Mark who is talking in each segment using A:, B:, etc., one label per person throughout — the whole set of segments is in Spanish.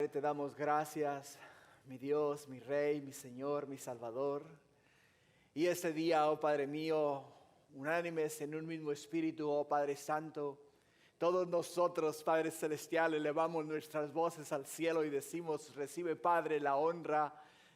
A: Padre, te damos gracias, mi Dios, mi Rey, mi Señor, mi Salvador. Y este día, oh Padre mío, unánimes en un mismo espíritu, oh Padre Santo, todos nosotros, Padre Celestial, elevamos nuestras voces al cielo y decimos, recibe, Padre, la honra,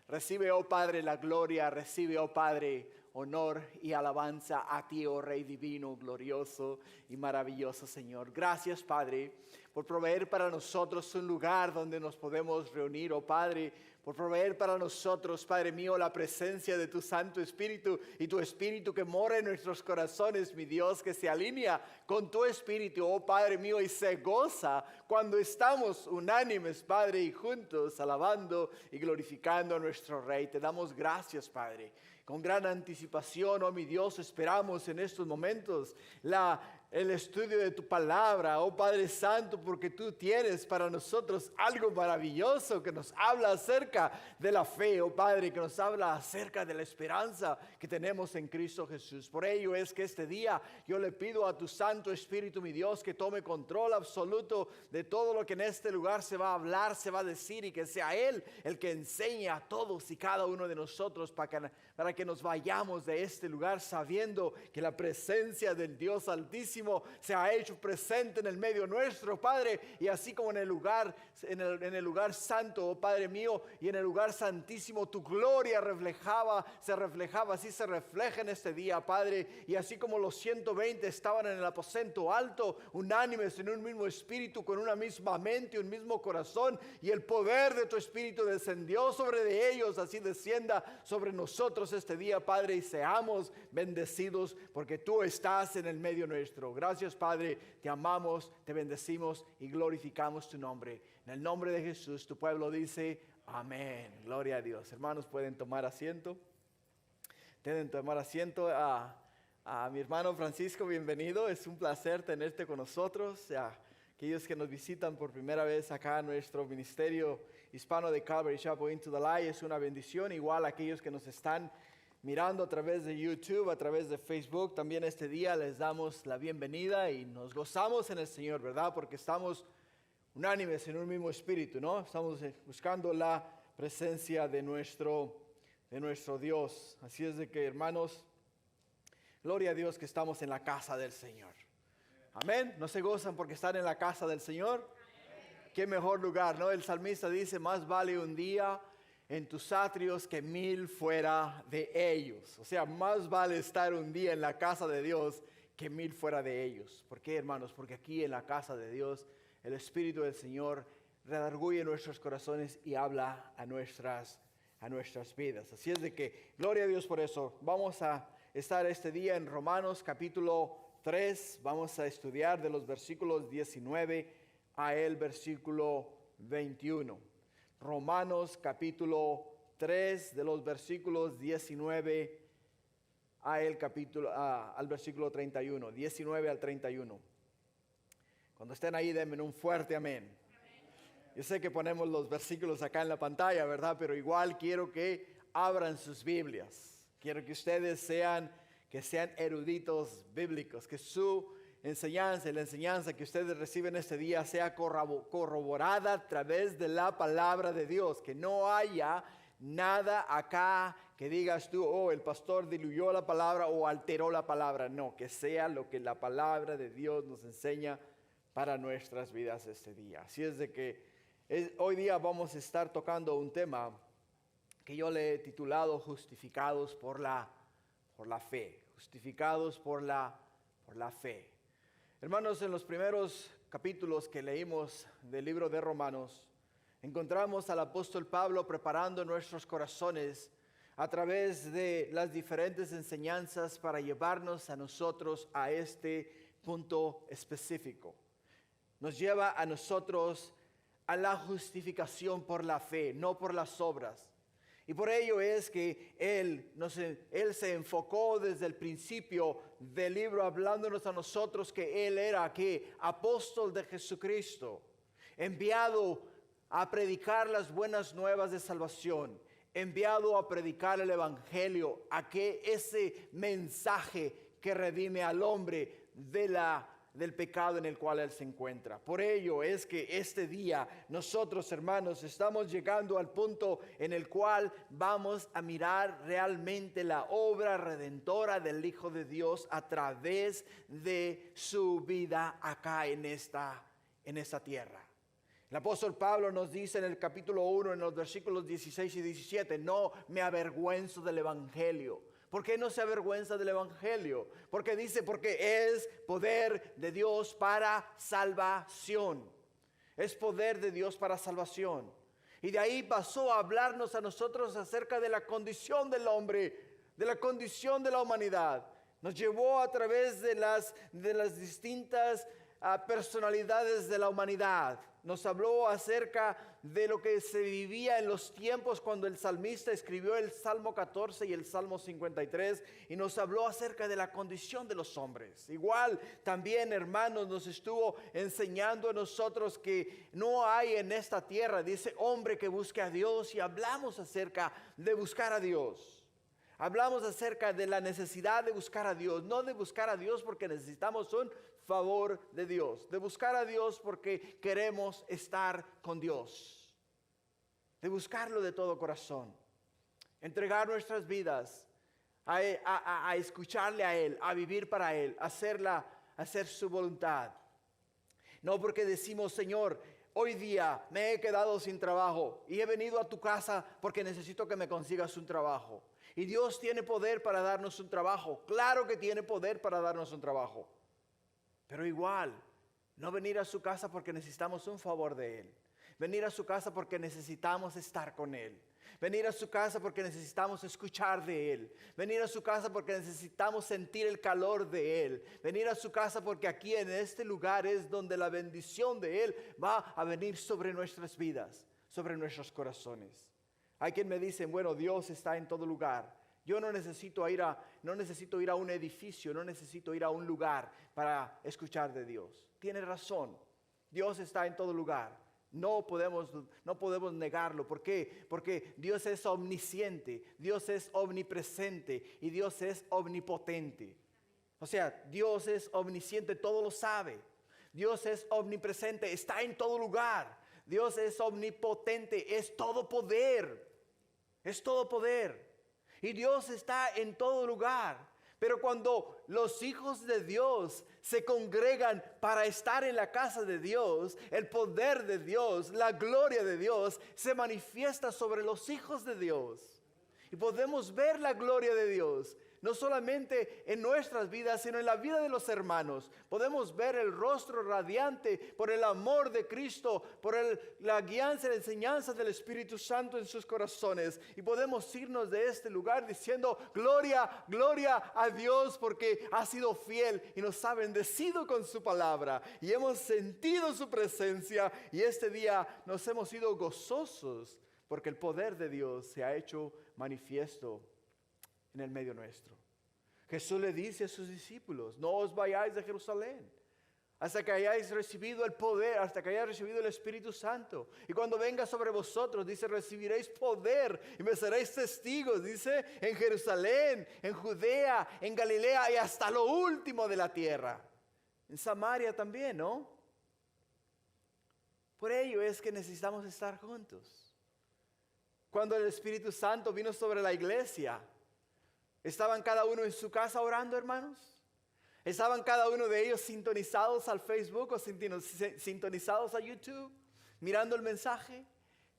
A: recibe, oh Padre, la gloria, recibe, oh Padre, honor y alabanza a ti, oh Rey divino, glorioso y maravilloso Señor. Gracias, Padre, por proveer para nosotros un lugar donde nos podemos reunir, oh Padre, por proveer para nosotros, Padre mío, la presencia de tu Santo Espíritu y tu Espíritu que mora en nuestros corazones, mi Dios, que se alinea con tu Espíritu, oh Padre mío, y se goza cuando estamos unánimes, Padre, y juntos alabando y glorificando a nuestro Rey. Te damos gracias, Padre. Con gran anticipación, oh mi Dios, esperamos en estos momentos el estudio de tu palabra, oh Padre Santo, porque tú tienes para nosotros algo maravilloso que nos habla acerca de la fe, oh Padre, que nos habla acerca de la esperanza que tenemos en Cristo Jesús. Por ello es que este día yo le pido a tu Santo Espíritu, mi Dios, que tome control absoluto de todo lo que en este lugar se va a hablar, se va a decir, y que sea Él el que enseñe a todos y cada uno de nosotros para que nos vayamos de este lugar sabiendo que la presencia del Dios Altísimo se ha hecho presente en el medio nuestro, Padre, y así como en el lugar santo, oh Padre mío, y en el lugar santísimo tu gloria se reflejaba, así se refleja en este día, Padre, y así como los 120 estaban en el aposento alto, unánimes en un mismo espíritu, con una misma mente, un mismo corazón, y el poder de tu Espíritu descendió sobre de ellos, así descienda sobre nosotros este día, Padre, y seamos bendecidos porque tú estás en el medio nuestro. Gracias, Padre, te amamos, te bendecimos y glorificamos tu nombre. En el nombre de Jesús, tu pueblo dice amén. Gloria a Dios. Hermanos, pueden tomar asiento. Pueden tomar asiento. A mi hermano Francisco, bienvenido. Es un placer tenerte con nosotros. Aquellos que nos visitan por primera vez acá en nuestro ministerio hispano de Calvary Chapel Into the Light, es una bendición. Igual a aquellos que nos están mirando a través de YouTube, a través de Facebook, también este día les damos la bienvenida y nos gozamos en el Señor, ¿verdad? Porque estamos unánimes en un mismo espíritu, ¿no? Estamos buscando la presencia de nuestro Dios. Así es de que, hermanos, gloria a Dios que estamos en la casa del Señor. Amén. ¿No se gozan porque están en la casa del Señor? Amén. Qué mejor lugar, ¿no? El salmista dice, más vale un día en tus atrios que 1000 fuera de ellos. O sea, más vale estar un día en la casa de Dios que 1000 fuera de ellos. ¿Por qué, hermanos? Porque aquí en la casa de Dios el Espíritu del Señor redarguye nuestros corazones y habla a nuestras vidas. Así es de que, gloria a Dios por eso. Vamos a estar este día en Romanos capítulo 3. Vamos a estudiar de los versículos 19 a el versículo 21. Romanos capítulo 3 de los versículos 19 al versículo 31, 19 al 31. Cuando estén ahí, denme un fuerte amén. Yo sé que ponemos los versículos acá en la pantalla, ¿verdad? Pero igual quiero que abran sus Biblias. Quiero que ustedes sean eruditos bíblicos, que su enseñanza y la enseñanza que ustedes reciben este día sea corroborada a través de la palabra de Dios, que no haya nada acá que digas tú, oh, el pastor diluyó la palabra o alteró la palabra. No, que sea lo que la palabra de Dios nos enseña para nuestras vidas este día. Así es de que hoy día vamos a estar tocando un tema que yo le he titulado Justificados por la fe. Justificados por la fe. Hermanos, en los primeros capítulos que leímos del libro de Romanos, encontramos al apóstol Pablo preparando nuestros corazones a través de las diferentes enseñanzas para llevarnos a nosotros a este punto específico. Nos lleva a nosotros a la justificación por la fe, no por las obras. Y por ello es que Él se enfocó desde el principio del libro hablándonos a nosotros que Él era apóstol de Jesucristo, enviado a predicar las buenas nuevas de salvación, enviado a predicar el evangelio, a que ese mensaje que redime al hombre de la del pecado en el cual él se encuentra. Por ello es que este día nosotros, hermanos, estamos llegando al punto en el cual vamos a mirar realmente la obra redentora del Hijo de Dios a través de su vida acá en esta tierra. El apóstol Pablo nos dice en el capítulo 1, en los versículos 16 y 17, no me avergüenzo del evangelio. ¿Por qué no se avergüenza del evangelio? Porque dice, porque es poder de Dios para salvación. Es poder de Dios para salvación. Y de ahí pasó a hablarnos a nosotros acerca de la condición del hombre, de la condición de la humanidad. Nos llevó a través de las distintas personalidades de la humanidad. Nos habló acerca de lo que se vivía en los tiempos cuando el salmista escribió el Salmo 14 y el Salmo 53, y nos habló acerca de la condición de los hombres. Igual también, hermanos, nos estuvo enseñando a nosotros que no hay en esta tierra, dice, hombre que busque a Dios, y hablamos acerca de buscar a Dios. Hablamos acerca de la necesidad de buscar a Dios, no de buscar a Dios porque necesitamos un favor de Dios, de buscar a Dios porque queremos estar con Dios, de buscarlo de todo corazón, entregar nuestras vidas a escucharle a Él, a vivir para Él, hacer su voluntad. No porque decimos, Señor, hoy día me he quedado sin trabajo y he venido a tu casa porque necesito que me consigas un trabajo. Y Dios tiene poder para darnos un trabajo. Claro que tiene poder para darnos un trabajo. Pero igual, no venir a su casa porque necesitamos un favor de Él. Venir a su casa porque necesitamos estar con Él. Venir a su casa porque necesitamos escuchar de Él. Venir a su casa porque necesitamos sentir el calor de Él. Venir a su casa porque aquí en este lugar es donde la bendición de Él va a venir sobre nuestras vidas, sobre nuestros corazones. Hay quien me dice, bueno, Dios está en todo lugar. Yo no necesito ir a un edificio, no necesito ir a un lugar para escuchar de Dios. Tiene razón, Dios está en todo lugar. No podemos negarlo. ¿Por qué? Porque Dios es omnisciente, Dios es omnipresente y Dios es omnipotente. O sea, Dios es omnisciente, todo lo sabe. Dios es omnipresente, está en todo lugar. Dios es omnipotente, es todo poder. Es todo poder. Y Dios está en todo lugar. Pero cuando los hijos de Dios se congregan para estar en la casa de Dios, el poder de Dios, la gloria de Dios se manifiesta sobre los hijos de Dios. Y podemos ver la gloria de Dios, no solamente en nuestras vidas, sino en la vida de los hermanos. Podemos ver el rostro radiante por el amor de Cristo, por la guianza y la enseñanza del Espíritu Santo en sus corazones. Y podemos irnos de este lugar diciendo, gloria, gloria a Dios, porque ha sido fiel y nos ha bendecido con su palabra. Y hemos sentido su presencia y este día nos hemos ido gozosos porque el poder de Dios se ha hecho manifiesto en el medio nuestro. Jesús le dice a sus discípulos, no os vayáis de Jerusalén hasta que hayáis recibido el poder, hasta que hayáis recibido el Espíritu Santo. Y cuando venga sobre vosotros, dice, recibiréis poder y me seréis testigos, dice, en Jerusalén, en Judea, en Galilea y hasta lo último de la tierra. En Samaria también, ¿no? Por ello es que necesitamos estar juntos. Cuando el Espíritu Santo vino sobre la iglesia, ¿estaban cada uno en su casa orando, hermanos? ¿Estaban cada uno de ellos sintonizados al Facebook o sintonizados a YouTube, mirando el mensaje?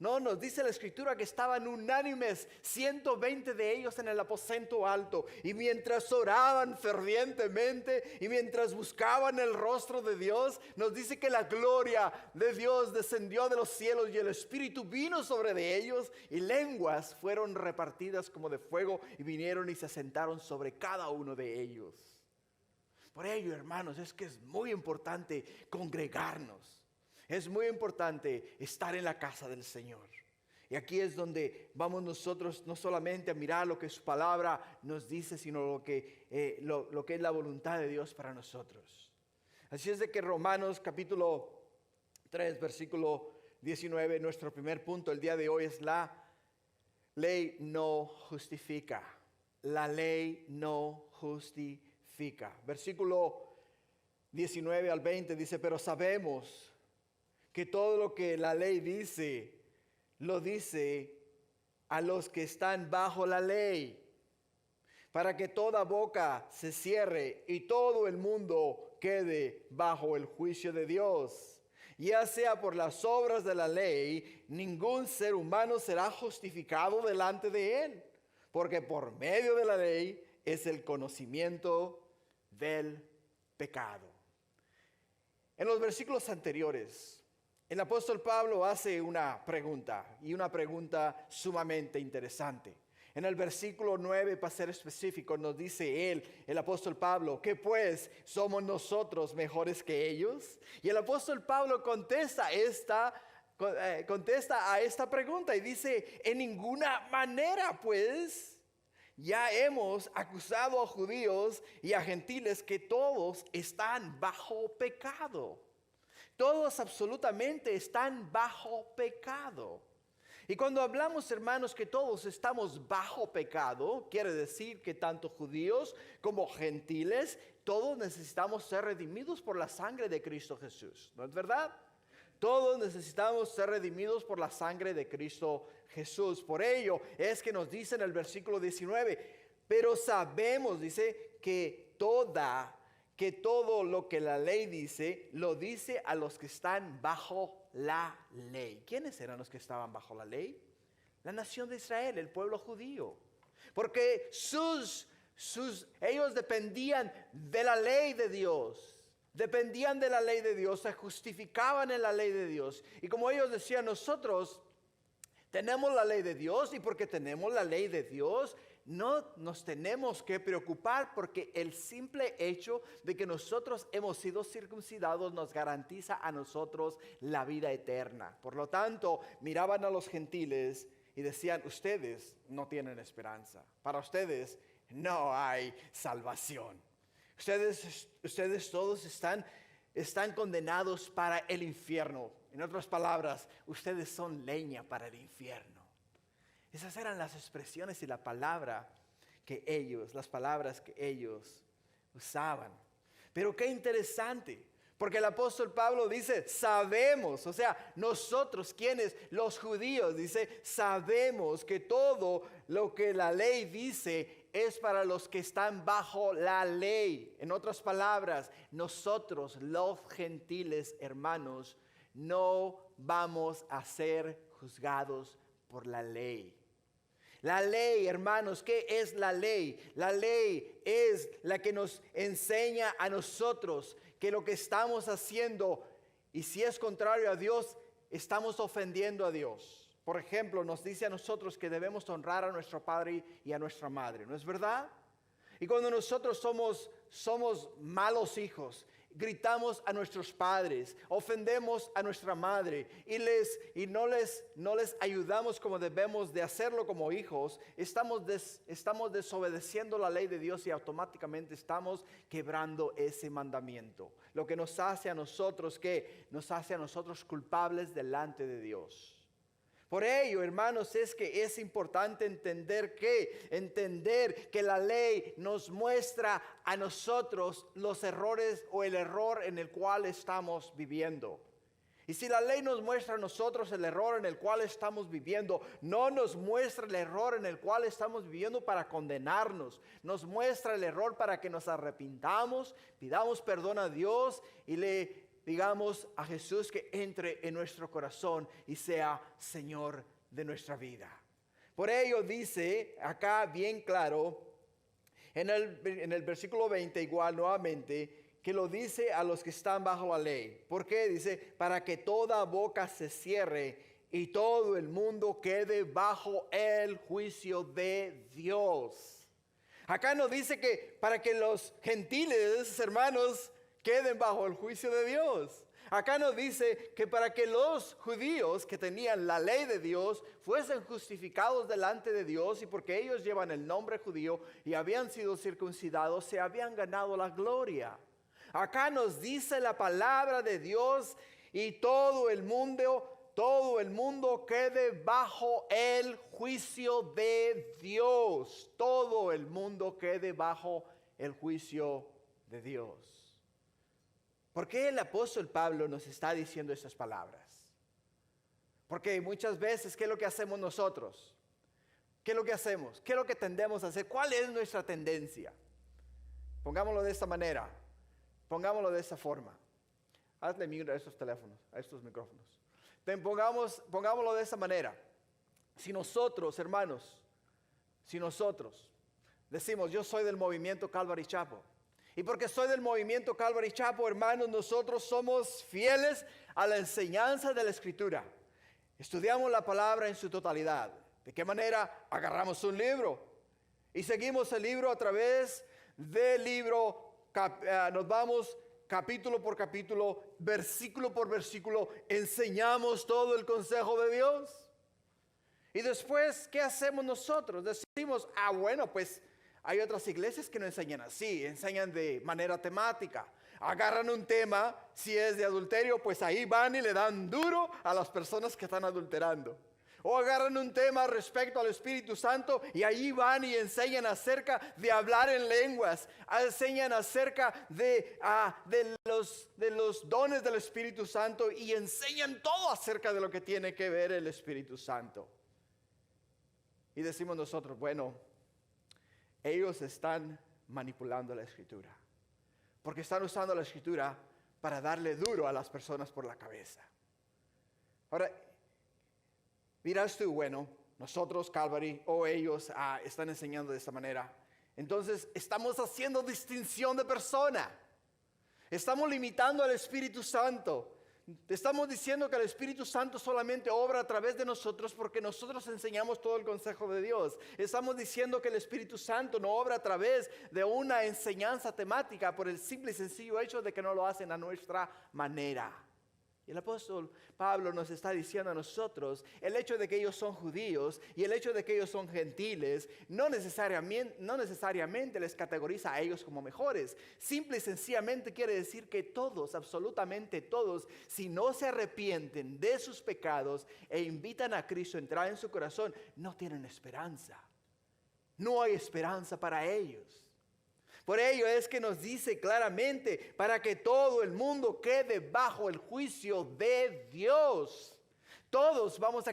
A: No, nos dice la Escritura que estaban unánimes, 120 de ellos en el aposento alto. Y mientras oraban fervientemente y mientras buscaban el rostro de Dios, nos dice que la gloria de Dios descendió de los cielos y el Espíritu vino sobre de ellos y lenguas fueron repartidas como de fuego y vinieron y se sentaron sobre cada uno de ellos. Por ello, hermanos, es que es muy importante congregarnos. Es muy importante estar en la casa del Señor. Y aquí es donde vamos nosotros no solamente a mirar lo que su palabra nos dice, sino lo que es la voluntad de Dios para nosotros. Así es de que Romanos capítulo 3, versículo 19, nuestro primer punto el día de hoy es la ley no justifica. La ley no justifica. Versículo 19 al 20 dice, pero sabemos que todo lo que la ley dice, lo dice a los que están bajo la ley, para que toda boca se cierre y todo el mundo quede bajo el juicio de Dios. Ya sea por las obras de la ley, ningún ser humano será justificado delante de él, porque por medio de la ley es el conocimiento del pecado. En los versículos anteriores, el apóstol Pablo hace una pregunta, y una pregunta sumamente interesante. En el versículo 9, para ser específico, nos dice el apóstol Pablo, ¿qué pues somos nosotros mejores que ellos? Y el apóstol Pablo contesta a esta pregunta y dice, en ninguna manera pues, ya hemos acusado a judíos y a gentiles que todos están bajo pecado. Todos absolutamente están bajo pecado. Y cuando hablamos, hermanos, que todos estamos bajo pecado, quiere decir que tanto judíos como gentiles, todos necesitamos ser redimidos por la sangre de Cristo Jesús. ¿No es verdad? Todos necesitamos ser redimidos por la sangre de Cristo Jesús. Por ello es que nos dice en el versículo 19, pero sabemos, dice, que todo lo que la ley dice, lo dice a los que están bajo la ley. ¿Quiénes eran los que estaban bajo la ley? La nación de Israel, el pueblo judío. Porque ellos dependían de la ley de Dios. Dependían de la ley de Dios, se justificaban en la ley de Dios. Y como ellos decían, nosotros tenemos la ley de Dios, y porque tenemos la ley de Dios, no nos tenemos que preocupar, porque el simple hecho de que nosotros hemos sido circuncidados nos garantiza a nosotros la vida eterna. Por lo tanto, miraban a los gentiles y decían, ustedes no tienen esperanza. Para ustedes no hay salvación. Ustedes todos están condenados para el infierno. En otras palabras, ustedes son leña para el infierno. Esas eran las expresiones y las palabras que ellos usaban. Pero qué interesante, porque el apóstol Pablo dice, sabemos, o sea, nosotros, quienes, los judíos, dice, sabemos que todo lo que la ley dice es para los que están bajo la ley. En otras palabras, nosotros, los gentiles, hermanos, no vamos a ser juzgados por la ley. La ley, hermanos, ¿qué es la ley? La ley es la que nos enseña a nosotros que lo que estamos haciendo, y si es contrario a Dios, estamos ofendiendo a Dios. Por ejemplo, nos dice a nosotros que debemos honrar a nuestro padre y a nuestra madre, ¿no es verdad? Y cuando nosotros somos malos hijos, gritamos a nuestros padres, ofendemos a nuestra madre y no les ayudamos como debemos de hacerlo como hijos, estamos desobedeciendo la ley de Dios y automáticamente estamos quebrando ese mandamiento. Lo que nos hace a nosotros, ¿qué? Nos hace a nosotros culpables delante de Dios. Por ello, hermanos, es que es importante entender que la ley nos muestra a nosotros los errores o el error en el cual estamos viviendo. Y si la ley nos muestra a nosotros el error en el cual estamos viviendo, no nos muestra el error en el cual estamos viviendo para condenarnos. Nos muestra el error para que nos arrepintamos, pidamos perdón a Dios y le digamos a Jesús que entre en nuestro corazón y sea Señor de nuestra vida. Por ello dice acá bien claro en el versículo 20 igual nuevamente, que lo dice a los que están bajo la ley. ¿Por qué? Dice, para que toda boca se cierre y todo el mundo quede bajo el juicio de Dios. Acá nos dice que para que los gentiles, hermanos, queden bajo el juicio de Dios. Acá nos dice que para que los judíos que tenían la ley de Dios fuesen justificados delante de Dios, y porque ellos llevan el nombre judío y habían sido circuncidados, se habían ganado la gloria. Acá nos dice la palabra de Dios y todo el mundo quede bajo el juicio de Dios. Todo el mundo quede bajo el juicio de Dios. ¿Por qué el apóstol Pablo nos está diciendo estas palabras? Porque muchas veces, ¿qué es lo que hacemos nosotros? ¿Qué es lo que hacemos? ¿Qué es lo que tendemos a hacer? ¿Cuál es nuestra tendencia? Pongámoslo de esta manera. Pongámoslo de esta forma. Hazle mute a estos teléfonos, a estos micrófonos. Pongámoslo de esta manera. Si nosotros, hermanos, si nosotros decimos, yo soy del movimiento Calvary Chapel, y porque soy del movimiento Calvary Chapel, hermanos, nosotros somos fieles a la enseñanza de la Escritura. Estudiamos la palabra en su totalidad. ¿De qué manera? Agarramos un libro y seguimos el libro a través del libro. Nos vamos capítulo por capítulo, versículo por versículo, enseñamos todo el consejo de Dios. Y después, ¿qué hacemos nosotros? Decimos, bueno, pues hay otras iglesias que no enseñan así, enseñan de manera temática. Agarran un tema, si es de adulterio, pues ahí van y le dan duro a las personas que están adulterando. O agarran un tema respecto al Espíritu Santo y ahí van y enseñan acerca de hablar en lenguas. Enseñan acerca de los dones del Espíritu Santo y enseñan todo acerca de lo que tiene que ver el Espíritu Santo. Y decimos nosotros, bueno, ellos están manipulando la Escritura. Porque están usando la Escritura para darle duro a las personas por la cabeza. Ahora, dirás tú, bueno, nosotros, Calvary, o ellos están enseñando de esta manera. Entonces, estamos haciendo distinción de persona. Estamos limitando al Espíritu Santo. Estamos diciendo que el Espíritu Santo solamente obra a través de nosotros porque nosotros enseñamos todo el consejo de Dios. Estamos diciendo que el Espíritu Santo no obra a través de una enseñanza temática por el simple y sencillo hecho de que no lo hacen a nuestra manera. Y el apóstol Pablo nos está diciendo a nosotros, el hecho de que ellos son judíos y el hecho de que ellos son gentiles, no necesariamente les categoriza a ellos como mejores. Simple y sencillamente quiere decir que todos, absolutamente todos, si no se arrepienten de sus pecados e invitan a Cristo a entrar en su corazón, no tienen esperanza. No hay esperanza para ellos. Por ello es que nos dice claramente, para que todo el mundo quede bajo el juicio de Dios. Todos vamos a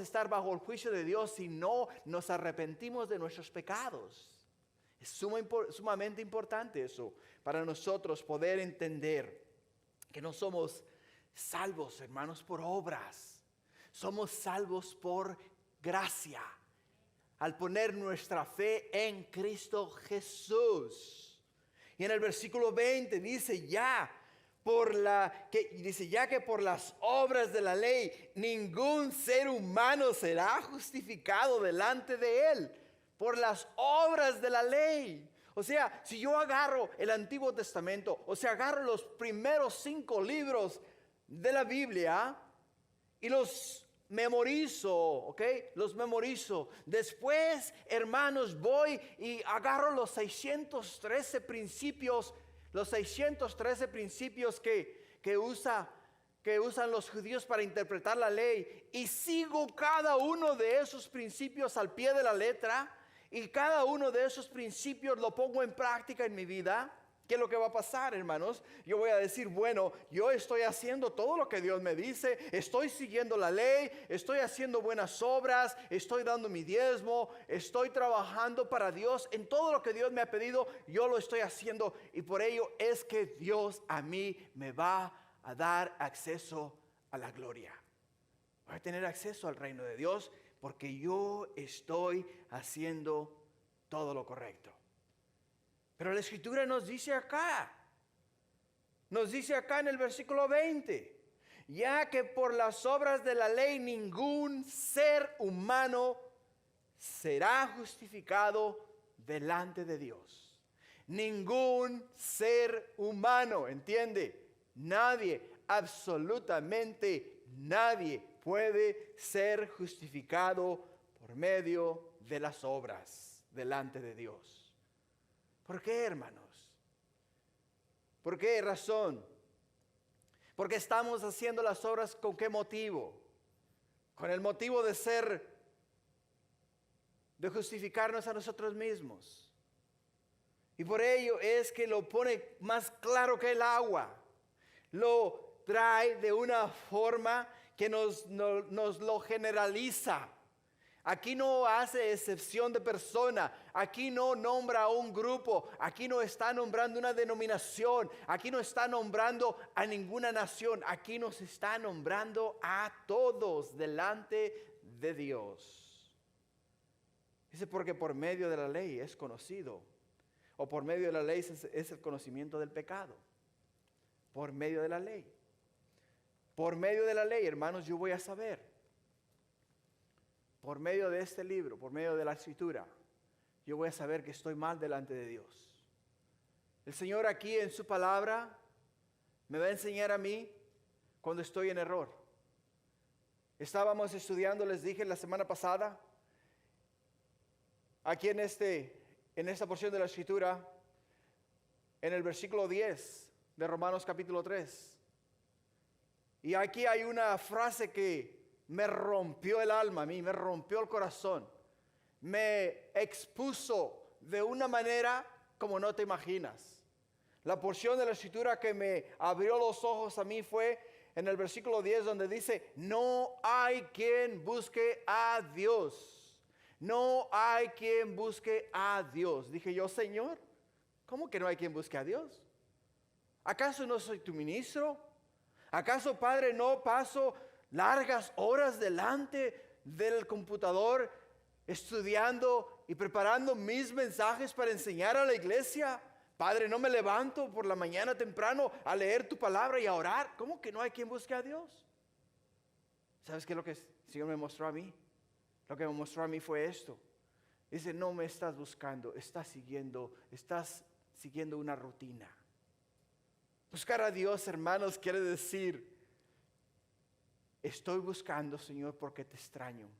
A: estar bajo el juicio de Dios si no nos arrepentimos de nuestros pecados. Es sumamente importante eso, para nosotros poder entender que no somos salvos, hermanos, por obras. Somos salvos por gracia. Al poner nuestra fe en Cristo Jesús. Y en el versículo 20 dice ya que por las obras de la ley ningún ser humano será justificado delante de él. Por las obras de la ley. O sea, si yo agarro el Antiguo Testamento, o sea, agarro los primeros 5 libros de la Biblia y los memorizo, ¿ok? Los memorizo. Después, hermanos, voy y agarro los 613 principios que usan los judíos para interpretar la ley, y sigo cada uno de esos principios al pie de la letra, y cada uno de esos principios lo pongo en práctica en mi vida. ¿Qué es lo que va a pasar, hermanos? Yo voy a decir, bueno, yo estoy haciendo todo lo que Dios me dice, estoy siguiendo la ley, estoy haciendo buenas obras, estoy dando mi diezmo, estoy trabajando para Dios, en todo lo que Dios me ha pedido, yo lo estoy haciendo, y por ello es que Dios a mí me va a dar acceso a la gloria. Voy a tener acceso al reino de Dios porque yo estoy haciendo todo lo correcto. Pero la Escritura nos dice acá en el versículo 20, ya que por las obras de la ley ningún ser humano será justificado delante de Dios. Ningún ser humano, ¿entiende? Nadie, absolutamente nadie puede ser justificado por medio de las obras delante de Dios. ¿Por qué, hermanos? ¿Por qué razón? Porque estamos haciendo las obras, ¿con qué motivo? Con el motivo de justificarnos a nosotros mismos. Y por ello es que lo pone más claro que el agua. Lo trae de una forma que nos lo generaliza. Aquí no hace excepción de persona. Aquí no nombra a un grupo. Aquí no está nombrando una denominación. Aquí no está nombrando a ninguna nación. Aquí nos está nombrando a todos delante de Dios. Dice, porque por medio de la ley es conocido. O por medio de la ley es el conocimiento del pecado. Por medio de la ley. Por medio de la ley, hermanos, yo voy a saber. Por medio de este libro, por medio de la escritura, yo voy a saber que estoy mal delante de Dios. El Señor aquí en su palabra me va a enseñar a mí cuando estoy en error. Estábamos estudiando, les dije la semana pasada, aquí en esta porción de la escritura, en el versículo 10 de Romanos capítulo 3. Y aquí hay una frase que me rompió el alma a mí, me rompió el corazón. Me expuso de una manera como no te imaginas. La porción de la escritura que me abrió los ojos a mí fue en el versículo 10 donde dice, no hay quien busque a Dios. No hay quien busque a Dios. Dije yo, Señor, ¿cómo que no hay quien busque a Dios? ¿Acaso no soy tu ministro? ¿Acaso, Padre, no paso largas horas delante del computador estudiando y preparando mis mensajes para enseñar a la iglesia? Padre, no me levanto por la mañana temprano a leer tu palabra y a orar. ¿Cómo que no hay quien busque a Dios? ¿Sabes qué es lo que el Señor me mostró a mí? Lo que me mostró a mí fue esto. Dice, no me estás buscando, estás siguiendo una rutina. Buscar a Dios, hermanos, quiere decir, estoy buscando, Señor, porque te extraño.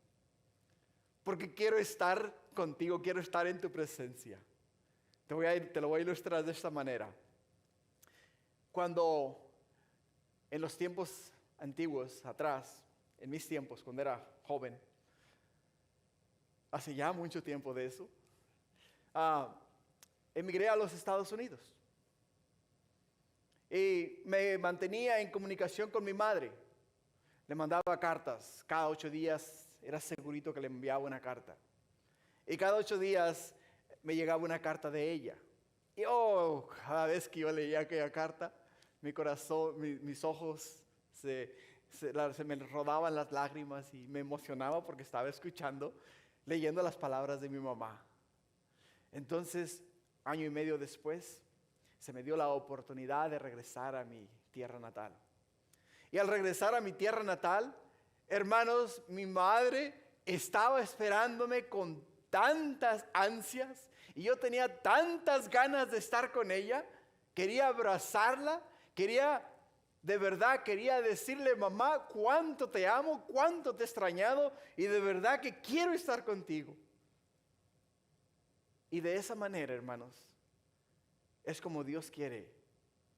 A: Porque quiero estar contigo, quiero estar en tu presencia. Te lo voy a ilustrar de esta manera. Cuando en los tiempos antiguos, atrás, en mis tiempos, cuando era joven, hace ya mucho tiempo de eso, emigré a los Estados Unidos. Y me mantenía en comunicación con mi madre. Le mandaba cartas. Cada 8 días era segurito que le enviaba una carta. Y cada 8 días me llegaba una carta de ella. Y cada vez que yo leía aquella carta, mi corazón, mis ojos se me rodaban las lágrimas y me emocionaba porque estaba leyendo las palabras de mi mamá. Entonces, 1 año y medio después, se me dio la oportunidad de regresar a mi tierra natal. Y al regresar a mi tierra natal, hermanos, mi madre estaba esperándome con tantas ansias y yo tenía tantas ganas de estar con ella. Quería abrazarla, quería decirle, mamá, cuánto te amo, cuánto te he extrañado y de verdad que quiero estar contigo. Y de esa manera, hermanos, es como Dios quiere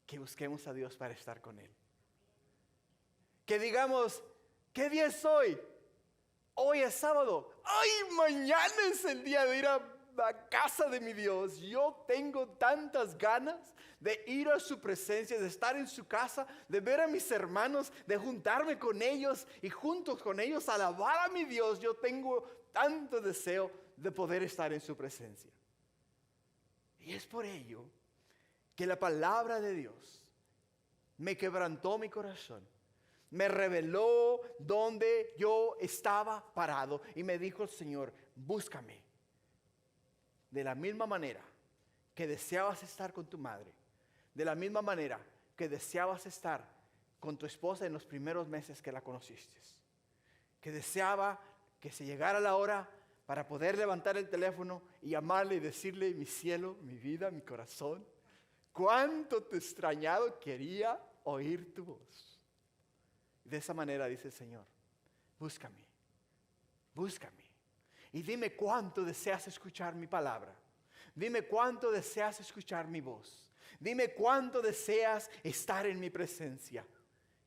A: que busquemos a Dios para estar con Él. Que digamos, ¿qué día es hoy? Hoy es sábado. ¡Ay, mañana es el día de ir a la casa de mi Dios! Yo tengo tantas ganas de ir a su presencia, de estar en su casa, de ver a mis hermanos, de juntarme con ellos y juntos con ellos alabar a mi Dios. Yo tengo tanto deseo de poder estar en su presencia. Y es por ello que la palabra de Dios me quebrantó mi corazón. Me reveló donde yo estaba parado y me dijo el Señor, búscame. De la misma manera que deseabas estar con tu madre, de la misma manera que deseabas estar con tu esposa en los primeros meses que la conociste, que deseaba que se llegara la hora para poder levantar el teléfono y llamarle y decirle, mi cielo, mi vida, mi corazón, cuánto te he extrañado, quería oír tu voz. De esa manera dice el Señor, búscame, búscame. Y dime cuánto deseas escuchar mi palabra. Dime cuánto deseas escuchar mi voz. Dime cuánto deseas estar en mi presencia.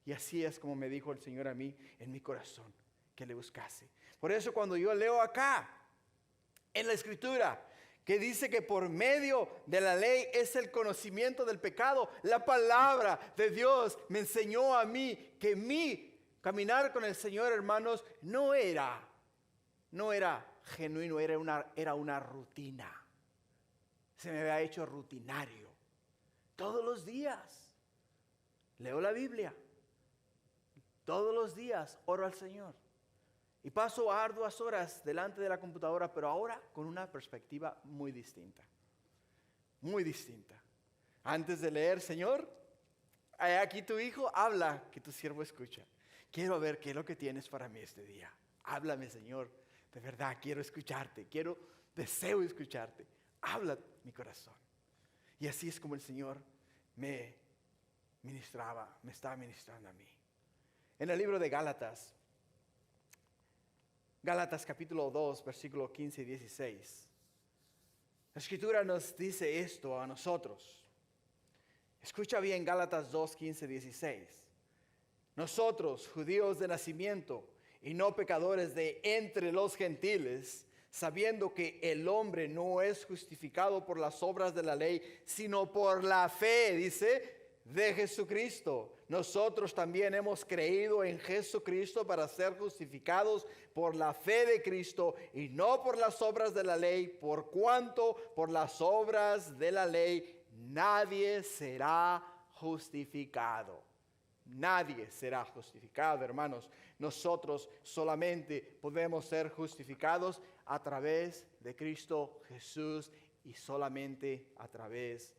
A: Y así es como me dijo el Señor a mí en mi corazón, que le buscase. Por eso cuando yo leo acá, en la Escritura, que dice que por medio de la ley es el conocimiento del pecado. La palabra de Dios me enseñó a mí que mi caminar con el Señor, hermanos, no era genuino, era una rutina. Se me había hecho rutinario. Todos los días leo la Biblia. Todos los días oro al Señor. Y paso arduas horas delante de la computadora, pero ahora con una perspectiva muy distinta. Muy distinta. Antes de leer, Señor, aquí tu hijo, habla, que tu siervo escucha. Quiero ver qué es lo que tienes para mí este día. Háblame, Señor. De verdad, quiero escucharte. Deseo escucharte. Habla mi corazón. Y así es como el Señor me estaba ministrando a mí. En el libro de Gálatas capítulo 2, versículo 15 y 16. La Escritura nos dice esto a nosotros. Escucha bien Gálatas 2, 15 y 16. Nosotros, judíos de nacimiento y no pecadores de entre los gentiles, sabiendo que el hombre no es justificado por las obras de la ley, sino por la fe, dice, de Jesucristo. Nosotros también hemos creído en Jesucristo para ser justificados por la fe de Cristo y no por las obras de la ley, por cuanto por las obras de la ley nadie será justificado. Nadie será justificado, hermanos. Nosotros solamente podemos ser justificados a través de Cristo Jesús y solamente a través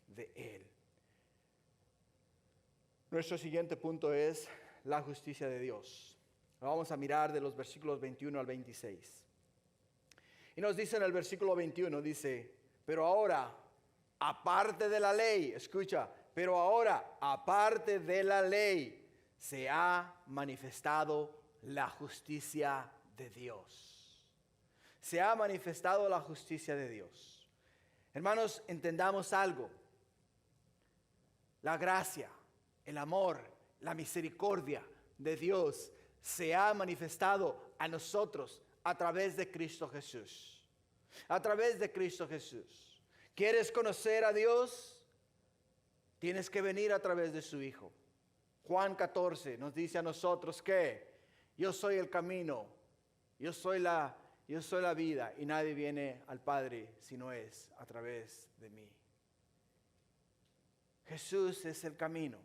A: de Él. Nuestro siguiente punto es la justicia de Dios. Lo vamos a mirar de los versículos 21 al 26. Y nos dice en el versículo 21, dice, pero ahora, aparte de la ley, escucha, pero ahora, aparte de la ley, se ha manifestado la justicia de Dios. Se ha manifestado la justicia de Dios. Hermanos, entendamos algo. La gracia, el amor, la misericordia de Dios se ha manifestado a nosotros a través de Cristo Jesús. A través de Cristo Jesús. ¿Quieres conocer a Dios? Tienes que venir a través de su Hijo. Juan 14 nos dice a nosotros que yo soy el camino, yo soy la vida y nadie viene al Padre si no es a través de mí. Jesús es el camino.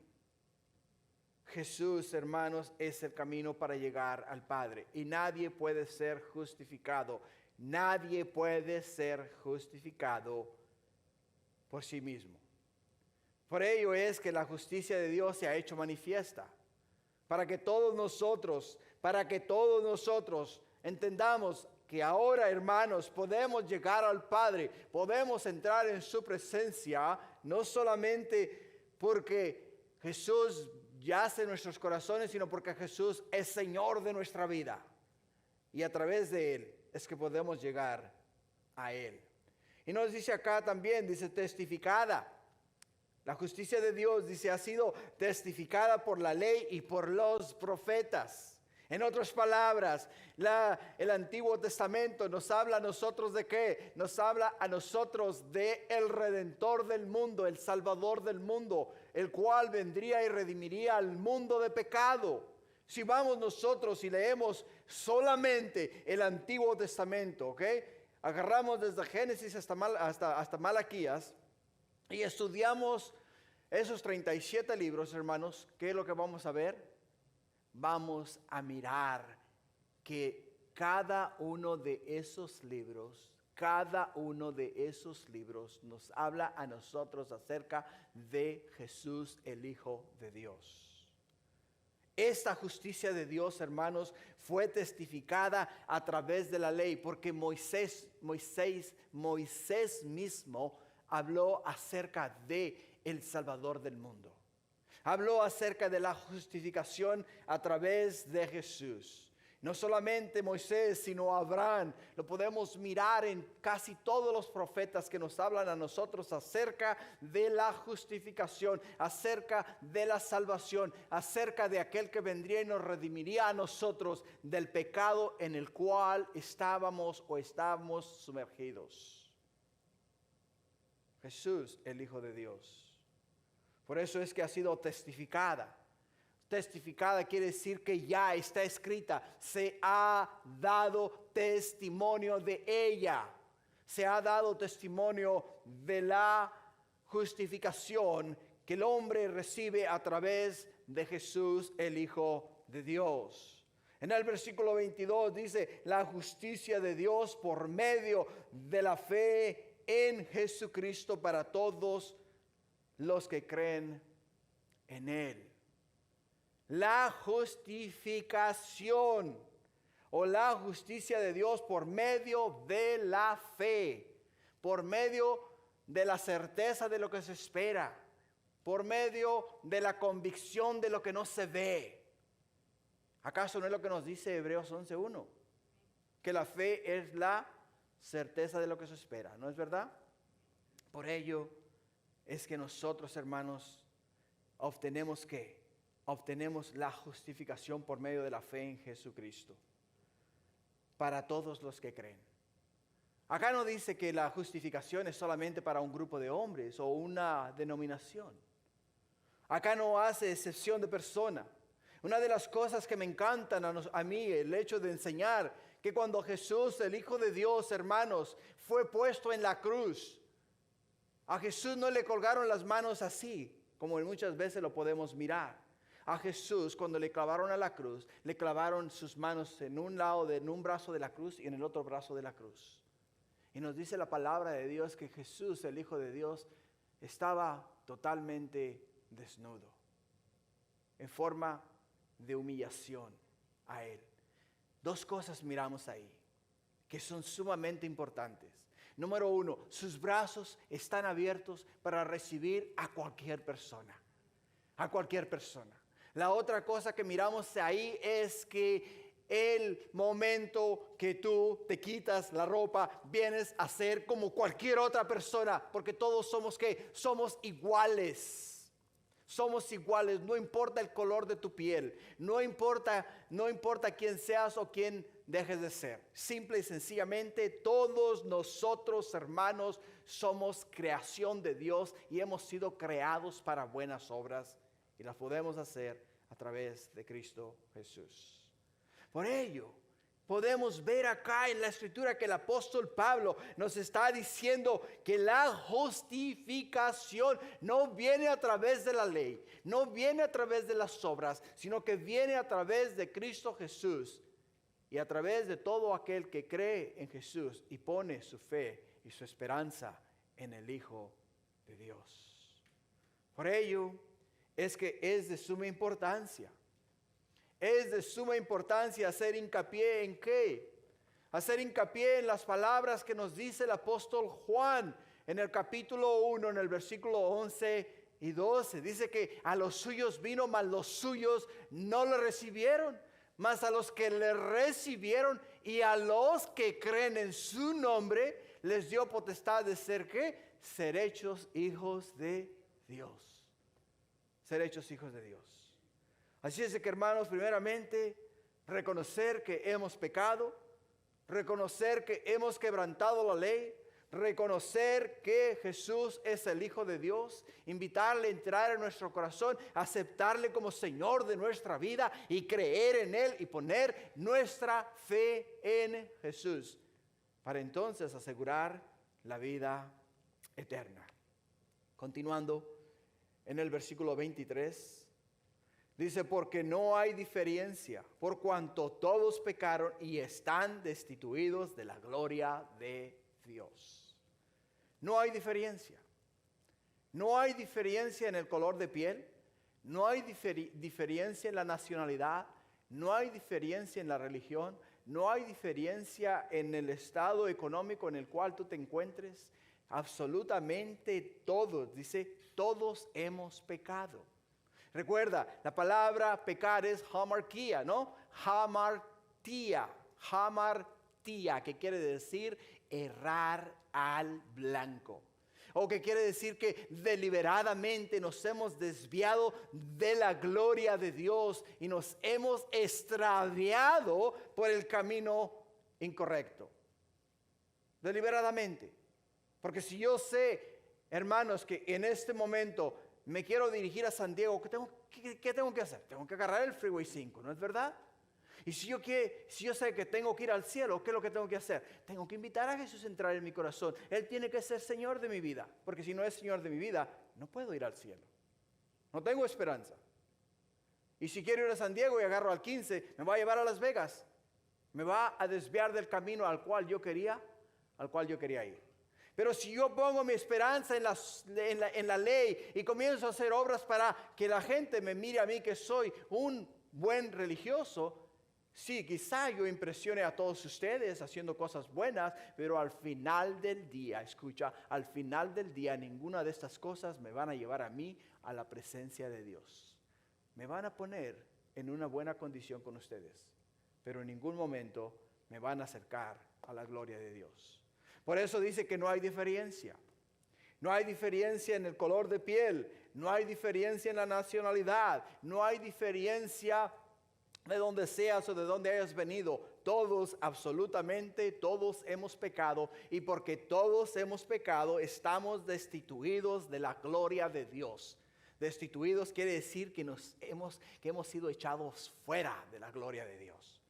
A: Jesús, hermanos, es el camino para llegar al Padre. Y nadie puede ser justificado. Nadie puede ser justificado por sí mismo. Por ello es que la justicia de Dios se ha hecho manifiesta. Para que todos nosotros entendamos que ahora, hermanos, podemos llegar al Padre. Podemos entrar en su presencia, no solamente porque Jesús yace en nuestros corazones, sino porque Jesús es Señor de nuestra vida. Y a través de Él es que podemos llegar a Él. Y nos dice acá también, dice testificada. La justicia de Dios, dice, ha sido testificada por la ley y por los profetas. En otras palabras, el Antiguo Testamento nos habla a nosotros de ¿qué? Nos habla a nosotros de el Redentor del mundo, el Salvador del mundo, el cual vendría y redimiría al mundo de pecado. Si vamos nosotros y leemos solamente el Antiguo Testamento, ¿ok? Agarramos desde Génesis hasta Malaquías y estudiamos esos 37 libros, hermanos, ¿qué es lo que vamos a ver? Vamos a mirar que cada uno de esos libros nos habla a nosotros acerca de Jesús, el Hijo de Dios. Esta justicia de Dios, hermanos, fue testificada a través de la ley, porque Moisés mismo habló acerca de el Salvador del mundo. Habló acerca de la justificación a través de Jesús. No solamente Moisés, sino Abraham. Lo podemos mirar en casi todos los profetas que nos hablan a nosotros acerca de la justificación, acerca de la salvación, acerca de aquel que vendría y nos redimiría a nosotros del pecado en el cual estamos sumergidos. Jesús, el Hijo de Dios. Por eso es que ha sido testificada. Testificada quiere decir que ya está escrita. Se ha dado testimonio de ella. Se ha dado testimonio de la justificación que el hombre recibe a través de Jesús, el Hijo de Dios. En el versículo 22 dice, la justicia de Dios por medio de la fe en Jesucristo para todos los que creen en Él. La justificación o la justicia de Dios por medio de la fe, por medio de la certeza de lo que se espera, por medio de la convicción de lo que no se ve. ¿Acaso no es lo que nos dice Hebreos 11:1? Que la fe es la certeza de lo que se espera, ¿no es verdad? Por ello es que nosotros, hermanos, obtenemos la justificación por medio de la fe en Jesucristo para todos los que creen. Acá no dice que la justificación es solamente para un grupo de hombres o una denominación. Acá no hace excepción de persona. Una de las cosas que me encantan a mí, el hecho de enseñar que cuando Jesús, el Hijo de Dios, hermanos, fue puesto en la cruz, a Jesús no le colgaron las manos así, como muchas veces lo podemos mirar. A Jesús, cuando le clavaron a la cruz, le clavaron sus manos en un lado, en un brazo de la cruz y en el otro brazo de la cruz. Y nos dice la palabra de Dios que Jesús, el Hijo de Dios, estaba totalmente desnudo, en forma de humillación a Él. Dos cosas miramos ahí, que son sumamente importantes. Número uno, sus brazos están abiertos para recibir a cualquier persona. A cualquier persona. La otra cosa que miramos ahí es que el momento que tú te quitas la ropa, vienes a ser como cualquier otra persona, porque todos somos ¿qué? Somos iguales. Somos iguales, no importa el color de tu piel, no importa quién seas o quién dejes de ser. Simple y sencillamente, todos nosotros, hermanos, somos creación de Dios y hemos sido creados para buenas obras y las podemos hacer a través de Cristo Jesús. Por ello, podemos ver acá en la escritura que el apóstol Pablo nos está diciendo que la justificación no viene a través de la ley, no viene a través de las obras, sino que viene a través de Cristo Jesús y a través de todo aquel que cree en Jesús y pone su fe y su esperanza en el Hijo de Dios. Por ello es que es de suma importancia. Es de suma importancia hacer hincapié en ¿qué? Hacer hincapié en las palabras que nos dice el apóstol Juan en el capítulo 1, en el versículo 11 y 12. Dice que a los suyos vino, mas los suyos no le recibieron. Mas a los que le recibieron y a los que creen en su nombre, les dio potestad de ser ¿qué? Ser hechos hijos de Dios. Ser hechos hijos de Dios. Así es que, hermanos, primeramente, reconocer que hemos pecado, reconocer que hemos quebrantado la ley, reconocer que Jesús es el Hijo de Dios, invitarle a entrar en nuestro corazón, aceptarle como Señor de nuestra vida y creer en Él y poner nuestra fe en Jesús, para entonces asegurar la vida eterna. Continuando en el versículo 23. Dice, porque no hay diferencia, por cuanto todos pecaron y están destituidos de la gloria de Dios. No hay diferencia. No hay diferencia en el color de piel, no hay diferencia en la nacionalidad, no hay diferencia en la religión, no hay diferencia en el estado económico en el cual tú te encuentres. Absolutamente todos, dice, todos hemos pecado. Recuerda, la palabra pecar es hamartia, ¿no? Hamartia, que quiere decir errar al blanco. O que quiere decir que deliberadamente nos hemos desviado de la gloria de Dios y nos hemos extraviado por el camino incorrecto. Deliberadamente. Porque si yo sé hermanos, que en este momento me quiero dirigir a San Diego, ¿qué tengo que hacer? Tengo que agarrar el Freeway 5, ¿no es verdad? Y si yo sé que tengo que ir al cielo, ¿qué es lo que tengo que hacer? Tengo que invitar a Jesús a entrar en mi corazón. Él tiene que ser Señor de mi vida, porque si no es Señor de mi vida, no puedo ir al cielo. No tengo esperanza. Y si quiero ir a San Diego y agarro al 15, me va a llevar a Las Vegas. Me va a desviar del camino al cual yo quería ir. Pero si yo pongo mi esperanza en la ley y comienzo a hacer obras para que la gente me mire a mí que soy un buen religioso, sí, quizá yo impresione a todos ustedes haciendo cosas buenas, pero al final del día, escucha, al final del día ninguna de estas cosas me van a llevar a mí a la presencia de Dios. Me van a poner en una buena condición con ustedes, pero en ningún momento me van a acercar a la gloria de Dios. Por eso dice que no hay diferencia. No hay diferencia en el color de piel, no hay diferencia en la nacionalidad, no hay diferencia de donde seas o de donde hayas venido. Todos, absolutamente todos hemos pecado, y porque todos hemos pecado estamos destituidos de la gloria de Dios. Destituidos quiere decir que hemos sido echados fuera de la gloria de Dios.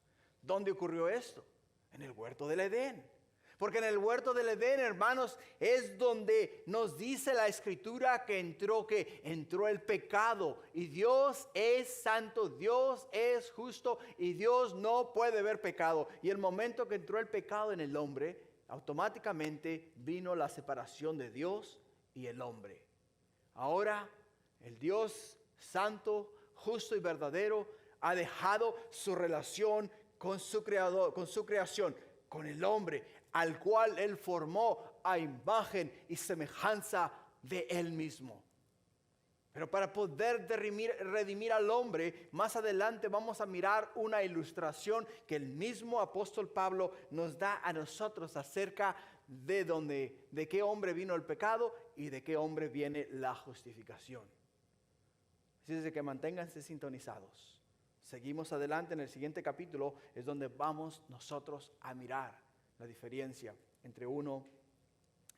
A: ¿Dónde ocurrió esto? En el huerto del Edén. Porque en el huerto del Edén, hermanos, es donde nos dice la Escritura que entró el pecado. Y Dios es santo, Dios es justo y Dios no puede ver pecado. Y el momento que entró el pecado en el hombre, automáticamente vino la separación de Dios y el hombre. Ahora, el Dios santo, justo y verdadero ha dejado su relación con su creador, con su creación, con el hombre, al cual Él formó a imagen y semejanza de Él mismo. Pero para poder redimir al hombre, más adelante vamos a mirar una ilustración que el mismo apóstol Pablo nos da a nosotros acerca de qué hombre vino el pecado y de qué hombre viene la justificación. Así es de que manténganse sintonizados. Seguimos adelante en el siguiente capítulo, es donde vamos nosotros a mirar la diferencia entre uno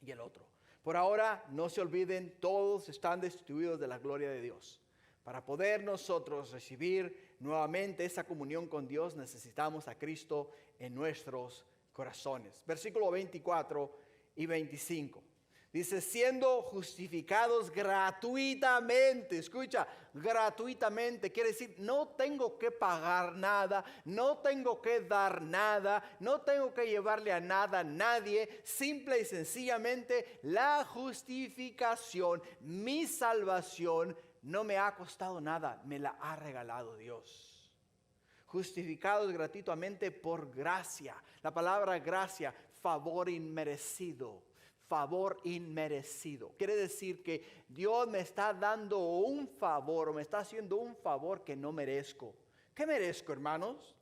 A: y el otro. Por ahora, no se olviden, todos están destituidos de la gloria de Dios. Para poder nosotros recibir nuevamente esa comunión con Dios, necesitamos a Cristo en nuestros corazones. Versículo 24 y 25. Dice, siendo justificados gratuitamente. Escucha, gratuitamente. Quiere decir, no tengo que pagar nada, no tengo que dar nada, no tengo que llevarle a nada a nadie. Simple y sencillamente, la justificación, mi salvación, no me ha costado nada, me la ha regalado Dios. Justificados gratuitamente por gracia. La palabra gracia, favor inmerecido. Favor inmerecido. Quiere decir que Dios me está dando un favor, o me está haciendo un favor que no merezco. ¿Qué merezco, hermanos?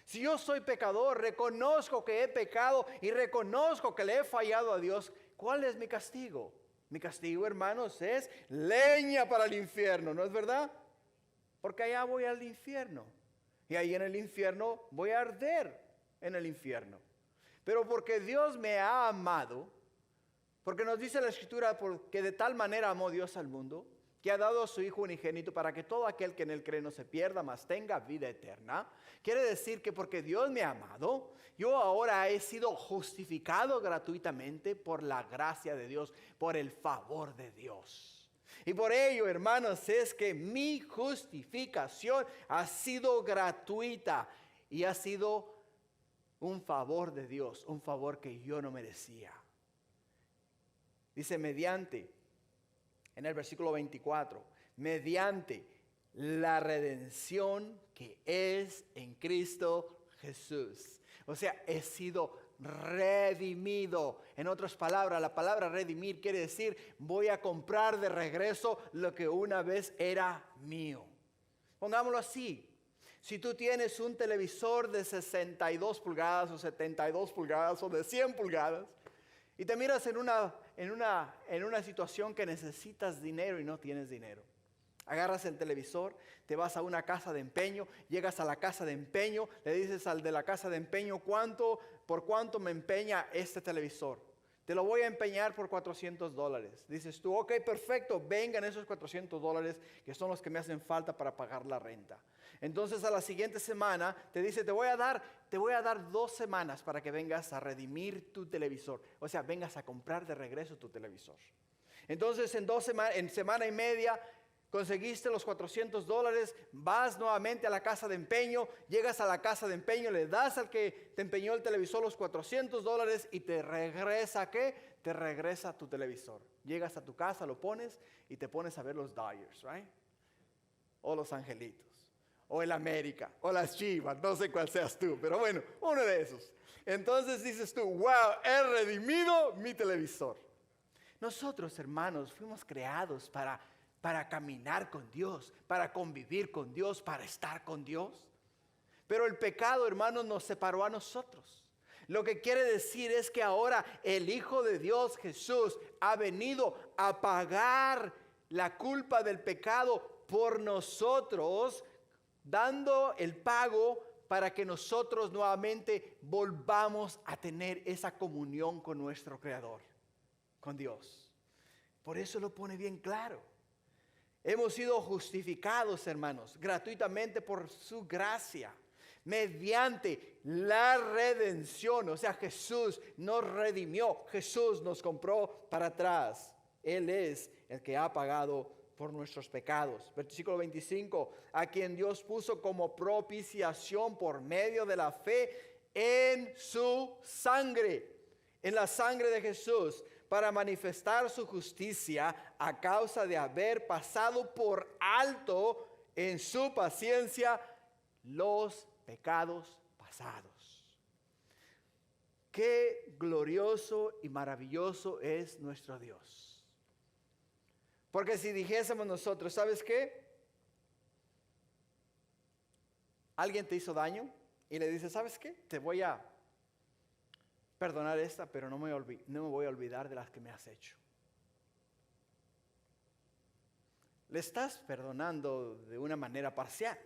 A: Si yo soy pecador, reconozco que he pecado y reconozco que le he fallado a Dios, ¿cuál es mi castigo? Mi castigo, hermanos, es leña para el infierno, ¿no es verdad? Porque allá voy al infierno. Y ahí en el infierno voy a arder en el infierno. Pero porque Dios me ha amado, porque nos dice la Escritura que de tal manera amó Dios al mundo, que ha dado a su Hijo unigénito para que todo aquel que en él cree no se pierda, mas tenga vida eterna. Quiere decir que porque Dios me ha amado, yo ahora he sido justificado gratuitamente por la gracia de Dios, por el favor de Dios. Y por ello, hermanos, es que mi justificación ha sido gratuita y ha sido un favor de Dios, un favor que yo no merecía. Dice mediante, en el versículo 24, mediante la redención que es en Cristo Jesús. O sea, he sido redimido. En otras palabras, la palabra redimir quiere decir voy a comprar de regreso lo que una vez era mío. Pongámoslo así. Si tú tienes un televisor de 62 pulgadas o 72 pulgadas o de 100 pulgadas y te miras en una situación que necesitas dinero y no tienes dinero. Agarras el televisor, te vas a una casa de empeño, llegas a la casa de empeño, le dices al de la casa de empeño, ¿por cuánto me empeña este televisor? te lo voy a empeñar por $400. Dices tú, ok, perfecto, vengan esos $400 que son los que me hacen falta para pagar la renta. Entonces a la siguiente semana te dice, te voy a dar 2 semanas para que vengas a redimir tu televisor. O sea, vengas a comprar de regreso tu televisor. Entonces en semana y media conseguiste los $400, vas nuevamente a la casa de empeño, llegas a la casa de empeño, le das al que te empeñó el televisor los $400 y te regresa, ¿qué? Te regresa tu televisor. Llegas a tu casa, lo pones y te pones a ver los Dodgers, ¿right? O los Angelitos, o el América, o las Chivas, no sé cuál seas tú, pero bueno, uno de esos. Entonces dices tú, wow, he redimido mi televisor. Nosotros, hermanos, fuimos creados para caminar con Dios, para convivir con Dios, para estar con Dios. Pero el pecado, hermanos, nos separó a nosotros. Lo que quiere decir es que ahora el Hijo de Dios, Jesús, ha venido a pagar la culpa del pecado por nosotros, dando el pago para que nosotros nuevamente volvamos a tener esa comunión con nuestro Creador, con Dios. Por eso lo pone bien claro. Hemos sido justificados, hermanos, gratuitamente por su gracia, mediante la redención. O sea, Jesús nos redimió, Jesús nos compró para atrás. Él es el que ha pagado por nuestros pecados. Versículo 25, a quien Dios puso como propiciación por medio de la fe en su sangre, en la sangre de Jesús, para manifestar su justicia a causa de haber pasado por alto en su paciencia los pecados pasados. Qué glorioso y maravilloso es nuestro Dios. Porque si dijésemos nosotros, ¿sabes qué? Alguien te hizo daño y le dice, ¿sabes qué? Te voy a perdonar esta, pero no me voy a olvidar de las que me has hecho. Le estás perdonando de una manera parcial.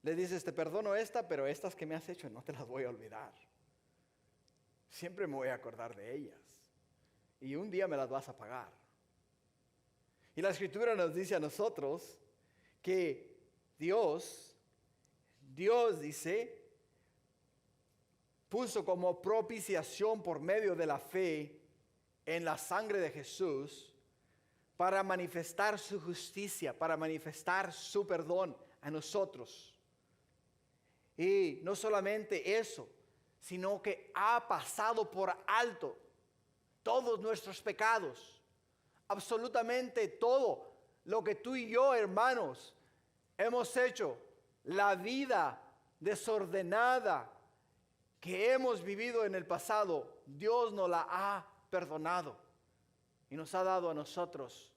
A: Le dices, te perdono esta, pero estas que me has hecho no te las voy a olvidar. Siempre me voy a acordar de ellas. Y un día me las vas a pagar. Y la Escritura nos dice a nosotros que Dios dice, puso como propiciación por medio de la fe en la sangre de Jesús para manifestar su justicia, para manifestar su perdón a nosotros. Y no solamente eso, sino que ha pasado por alto todos nuestros pecados. Absolutamente todo lo que tú y yo, hermanos, hemos hecho, la vida desordenada que hemos vivido en el pasado, Dios nos la ha perdonado y nos ha dado a nosotros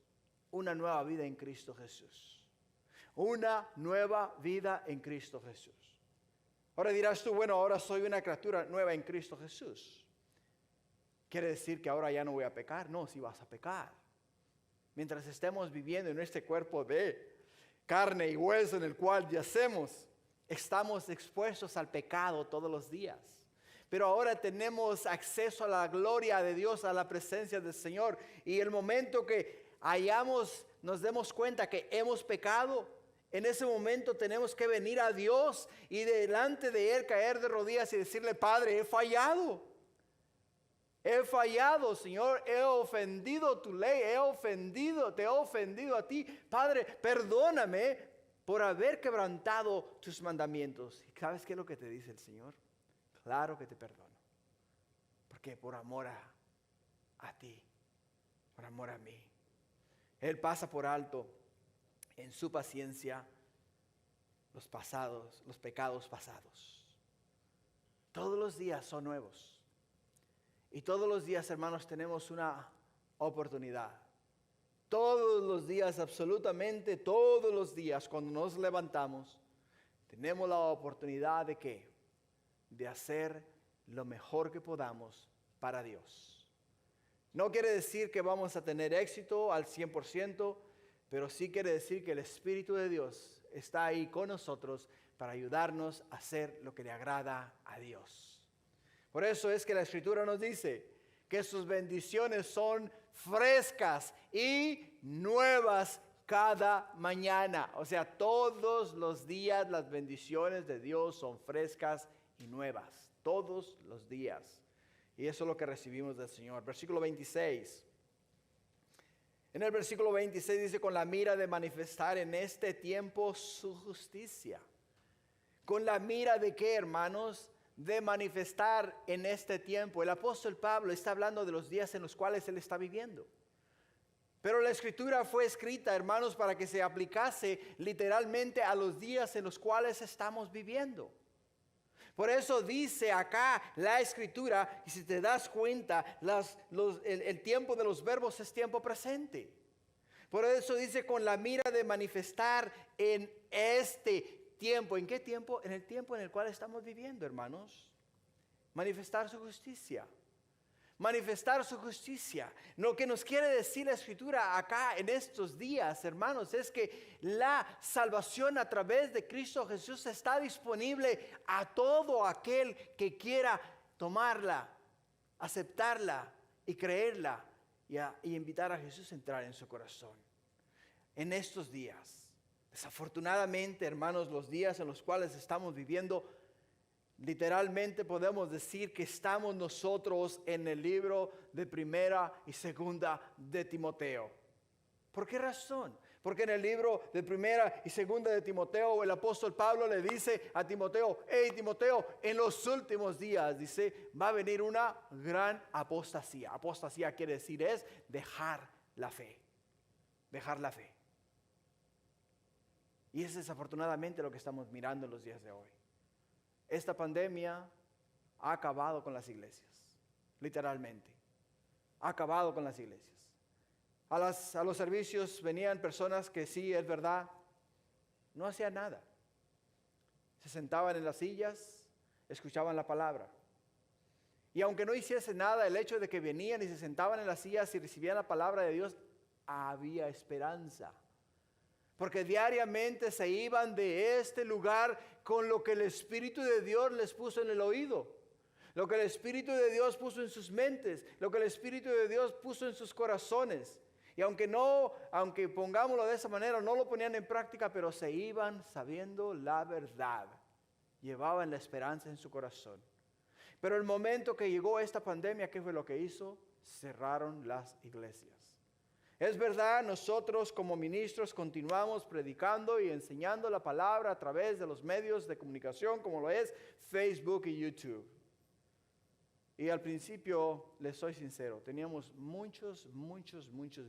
A: una nueva vida en Cristo Jesús. Una nueva vida en Cristo Jesús. Ahora dirás tú, bueno, ahora soy una criatura nueva en Cristo Jesús. ¿Quiere decir que ahora ya no voy a pecar? No, si vas a pecar. Mientras estemos viviendo en este cuerpo de carne y hueso en el cual yacemos, estamos expuestos al pecado todos los días. Pero ahora tenemos acceso a la gloria de Dios, a la presencia del Señor. Y el momento que nos demos cuenta que hemos pecado, en ese momento tenemos que venir a Dios y delante de Él caer de rodillas y decirle, Padre, he fallado. He fallado, Señor, he ofendido tu ley, te he ofendido a ti. Padre, perdóname por haber quebrantado tus mandamientos. ¿Y sabes qué es lo que te dice el Señor? Claro que te perdono. Porque por amor a ti, por amor a mí. Él pasa por alto en su paciencia los pecados pasados. Todos los días son nuevos. Y todos los días, hermanos, tenemos una oportunidad. Todos los días, absolutamente todos los días, cuando nos levantamos, tenemos la oportunidad de ¿qué? De hacer lo mejor que podamos para Dios. No quiere decir que vamos a tener éxito al 100%, pero sí quiere decir que el Espíritu de Dios está ahí con nosotros para ayudarnos a hacer lo que le agrada a Dios. Por eso es que la Escritura nos dice que sus bendiciones son frescas y nuevas cada mañana. O sea, todos los días las bendiciones de Dios son frescas y nuevas. Todos los días. Y eso es lo que recibimos del Señor. Versículo 26. En el versículo 26 dice, con la mira de manifestar en este tiempo su justicia. ¿Con la mira de qué, hermanos? De manifestar en este tiempo. El apóstol Pablo está hablando de los días en los cuales él está viviendo. Pero la escritura fue escrita, hermanos, para que se aplicase literalmente a los días en los cuales estamos viviendo. Por eso dice acá la escritura, y si te das cuenta, el tiempo de los verbos es tiempo presente. Por eso dice con la mira de manifestar en este tiempo. ¿En qué tiempo? En el tiempo en el cual estamos viviendo, hermanos. Manifestar su justicia. Manifestar su justicia. Lo que nos quiere decir la escritura acá en estos días, hermanos, es que la salvación a través de Cristo Jesús está disponible a todo aquel que quiera tomarla, aceptarla y creerla y invitar a Jesús a entrar en su corazón. En estos días, desafortunadamente, hermanos, los días en los cuales estamos viviendo, literalmente podemos decir que estamos nosotros en el libro de Primera y Segunda de Timoteo. ¿Por qué razón? Porque en el libro de Primera y Segunda de Timoteo el apóstol Pablo le dice a Timoteo, hey Timoteo, en los últimos días, dice, va a venir una gran apostasía. Apostasía quiere decir es dejar la fe. Dejar la fe. Y es desafortunadamente lo que estamos mirando en los días de hoy. Esta pandemia ha acabado con las iglesias, literalmente. Ha acabado con las iglesias. A los servicios venían personas que sí, es verdad, no hacían nada. Se sentaban en las sillas, escuchaban la palabra. Y aunque no hiciesen nada, el hecho de que venían y se sentaban en las sillas y recibían la palabra de Dios, había esperanza. Porque diariamente se iban de este lugar con lo que el Espíritu de Dios les puso en el oído. Lo que el Espíritu de Dios puso en sus mentes. Lo que el Espíritu de Dios puso en sus corazones. Y aunque pongámoslo de esa manera, no lo ponían en práctica, pero se iban sabiendo la verdad. Llevaban la esperanza en su corazón. Pero el momento que llegó esta pandemia, ¿qué fue lo que hizo? Cerraron las iglesias. Es verdad, nosotros como ministros continuamos predicando y enseñando la palabra a través de los medios de comunicación como lo es Facebook y YouTube. Y al principio, les soy sincero, teníamos muchos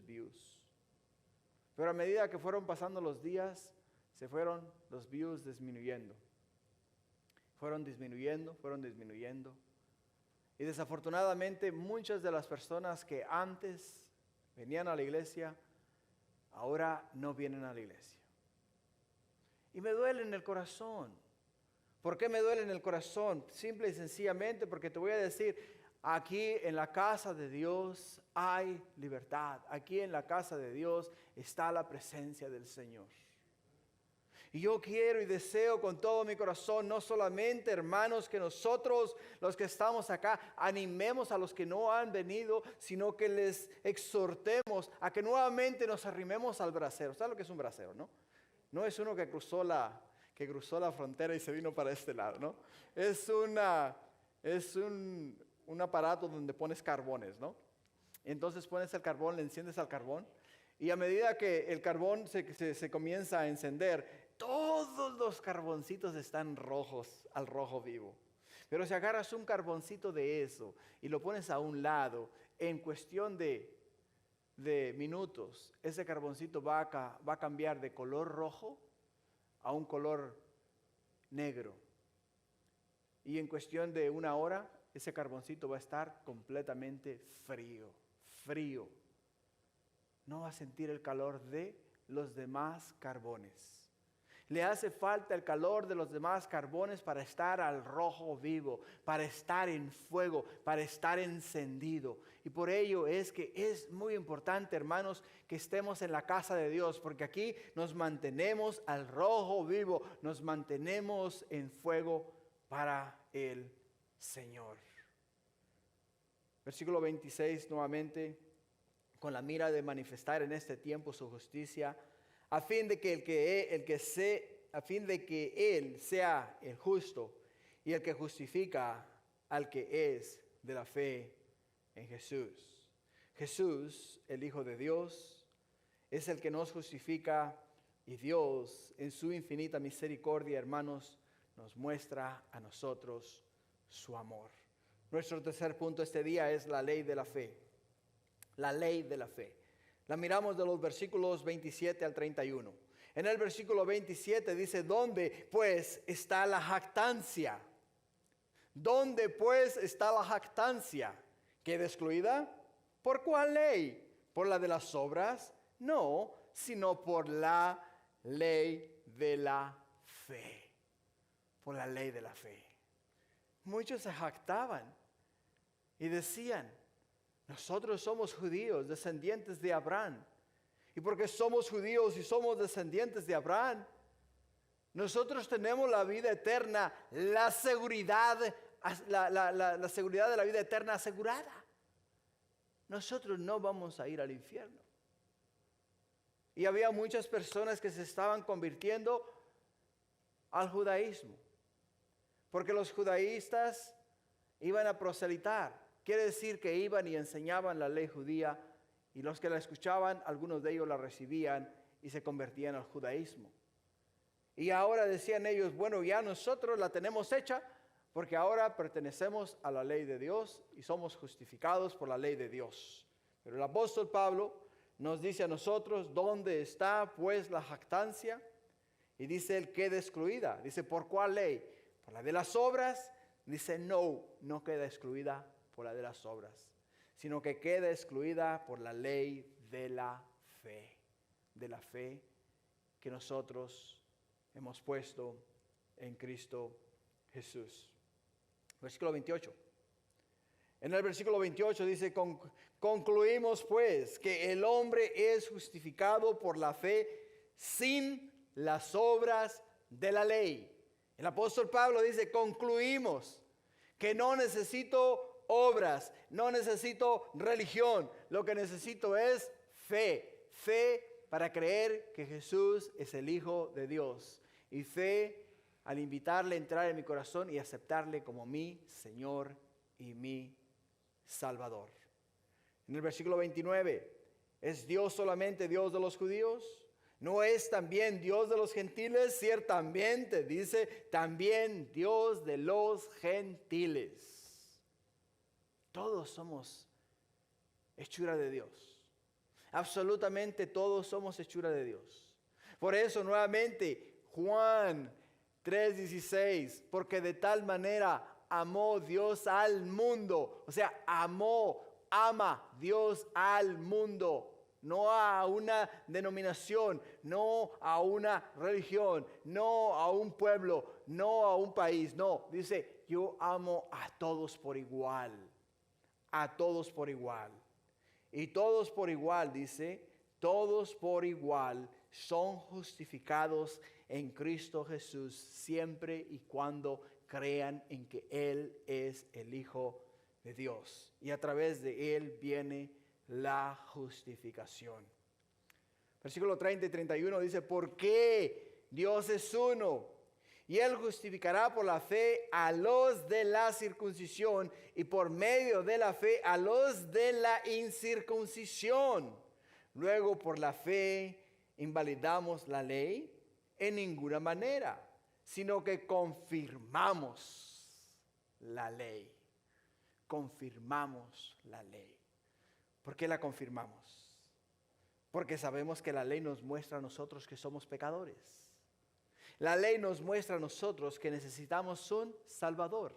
A: views. Pero a medida que fueron pasando los días, se fueron los views disminuyendo. Fueron disminuyendo. Y desafortunadamente muchas de las personas que antes venían a la iglesia, ahora no vienen a la iglesia. Y me duele en el corazón. ¿Por qué me duele en el corazón? Simple y sencillamente porque te voy a decir, aquí en la casa de Dios hay libertad. Aquí en la casa de Dios está la presencia del Señor. Y yo quiero y deseo con todo mi corazón, no solamente, hermanos, que nosotros, los que estamos acá, animemos a los que no han venido, sino que les exhortemos a que nuevamente nos arrimemos al brasero. ¿Sabes lo que es un brasero, no? No es uno que cruzó la frontera y se vino para este lado, ¿no? Es un aparato donde pones carbones, ¿no? Entonces pones el carbón, le enciendes al carbón, y a medida que el carbón se comienza a encender, todos los carboncitos están rojos, al rojo vivo. Pero si agarras un carboncito de eso y lo pones a un lado, en cuestión de minutos, ese carboncito va a cambiar de color rojo a un color negro. Y en cuestión de una hora, ese carboncito va a estar completamente frío. No va a sentir el calor de los demás carbones. Le hace falta el calor de los demás carbones para estar al rojo vivo, para estar en fuego, para estar encendido. Y por ello es que es muy importante, hermanos, que estemos en la casa de Dios, porque aquí nos mantenemos al rojo vivo, nos mantenemos en fuego para el Señor. Versículo 26 nuevamente, con la mira de manifestar en este tiempo su justicia, a fin de que Él sea el justo y el que justifica al que es de la fe en Jesús. Jesús, el Hijo de Dios, es el que nos justifica, y Dios, en su infinita misericordia, hermanos, nos muestra a nosotros su amor. Nuestro tercer punto este día es la ley de la fe. La ley de la fe. La miramos de los versículos 27 al 31. En el versículo 27 dice, ¿dónde pues está la jactancia? ¿Dónde pues está la jactancia? ¿Queda excluida? ¿Por cuál ley? ¿Por la de las obras? No, sino por la ley de la fe. Por la ley de la fe. Muchos se jactaban y decían, nosotros somos judíos, descendientes de Abraham. Y porque somos judíos y somos descendientes de Abraham, nosotros tenemos la vida eterna, la seguridad de la vida eterna asegurada. Nosotros no vamos a ir al infierno. Y había muchas personas que se estaban convirtiendo al judaísmo. Porque los judaístas iban a proselitar. Quiere decir que iban y enseñaban la ley judía, y los que la escuchaban, algunos de ellos la recibían y se convertían al judaísmo. Y ahora decían ellos, bueno, ya nosotros la tenemos hecha, porque ahora pertenecemos a la ley de Dios y somos justificados por la ley de Dios. Pero el apóstol Pablo nos dice a nosotros, ¿dónde está pues la jactancia? Y dice, él queda excluida. Dice, ¿por cuál ley? ¿Por la de las obras? Dice, no queda excluida por la de las obras, sino que queda excluida por la ley de la fe que nosotros hemos puesto en Cristo Jesús. Versículo 28. En el versículo 28 dice, concluimos pues que el hombre es justificado por la fe sin las obras de la ley. El apóstol Pablo dice, concluimos que no necesito obras, no necesito religión, lo que necesito es fe. Fe para creer que Jesús es el Hijo de Dios. Y fe al invitarle a entrar en mi corazón y aceptarle como mi Señor y mi Salvador. En el versículo 29, ¿es Dios solamente Dios de los judíos? ¿No es también Dios de los gentiles? Ciertamente, dice, también Dios de los gentiles. Todos somos hechura de Dios. Absolutamente todos somos hechura de Dios. Por eso nuevamente Juan 3:16, porque de tal manera amó Dios al mundo. O sea, ama Dios al mundo. No a una denominación, no a una religión, no a un pueblo, no a un país. No, dice, yo amo a todos por igual. A todos por igual. Y todos por igual, dice, todos por igual son justificados en Cristo Jesús siempre y cuando crean en que Él es el Hijo de Dios. Y a través de Él viene la justificación. Versículo 30 y 31 dice, porque Dios es uno. Y Él justificará por la fe a los de la circuncisión y por medio de la fe a los de la incircuncisión. Luego por la fe invalidamos la ley en ninguna manera, sino que confirmamos la ley. Confirmamos la ley. ¿Por qué la confirmamos? Porque sabemos que la ley nos muestra a nosotros que somos pecadores. La ley nos muestra a nosotros que necesitamos un Salvador.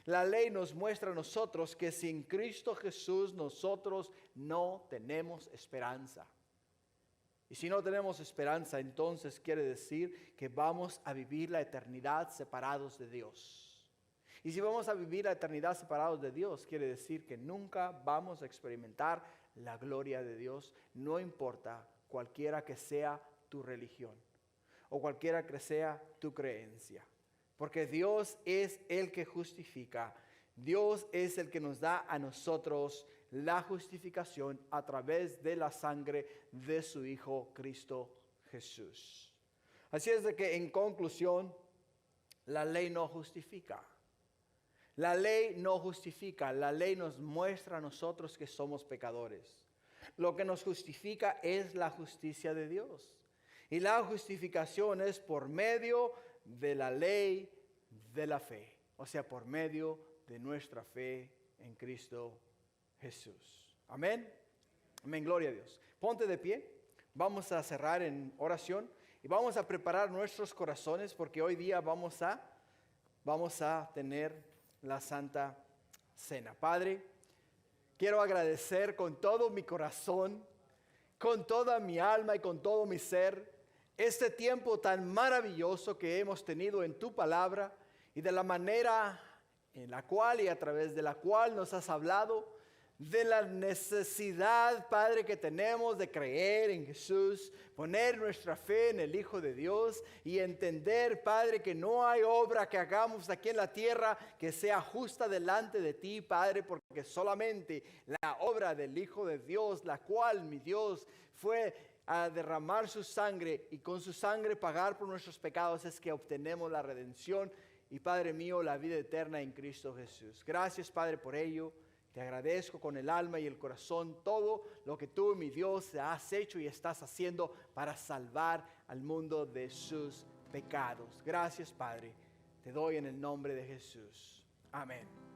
A: La ley nos muestra a nosotros que sin Cristo Jesús nosotros no tenemos esperanza. Y si no tenemos esperanza, entonces quiere decir que vamos a vivir la eternidad separados de Dios. Y si vamos a vivir la eternidad separados de Dios, quiere decir que nunca vamos a experimentar la gloria de Dios, no importa cualquiera que sea tu religión o cualquiera que sea tu creencia. Porque Dios es el que justifica, Dios es el que nos da a nosotros la justificación a través de la sangre de su Hijo Cristo Jesús. Así es de que en conclusión, la ley no justifica. La ley no justifica, la ley nos muestra a nosotros que somos pecadores. Lo que nos justifica es la justicia de Dios. Y la justificación es por medio de la ley de la fe. O sea, por medio de nuestra fe en Cristo Jesús. Amén. Amén, gloria a Dios. Ponte de pie. Vamos a cerrar en oración. Y vamos a preparar nuestros corazones porque hoy día vamos a tener la Santa Cena. Padre, quiero agradecer con todo mi corazón, con toda mi alma y con todo mi ser, este tiempo tan maravilloso que hemos tenido en tu palabra y de la manera en la cual y a través de la cual nos has hablado de la necesidad, Padre, que tenemos de creer en Jesús, poner nuestra fe en el Hijo de Dios y entender, Padre, que no hay obra que hagamos aquí en la tierra que sea justa delante de ti, Padre, porque solamente la obra del Hijo de Dios, la cual, mi Dios, fue a derramar su sangre y con su sangre pagar por nuestros pecados, es que obtenemos la redención y, Padre mío, la vida eterna en Cristo Jesús. Gracias, Padre, por ello. Te agradezco con el alma y el corazón todo lo que tú, mi Dios, has hecho y estás haciendo para salvar al mundo de sus pecados. Gracias, Padre. Te doy en el nombre de Jesús. Amén.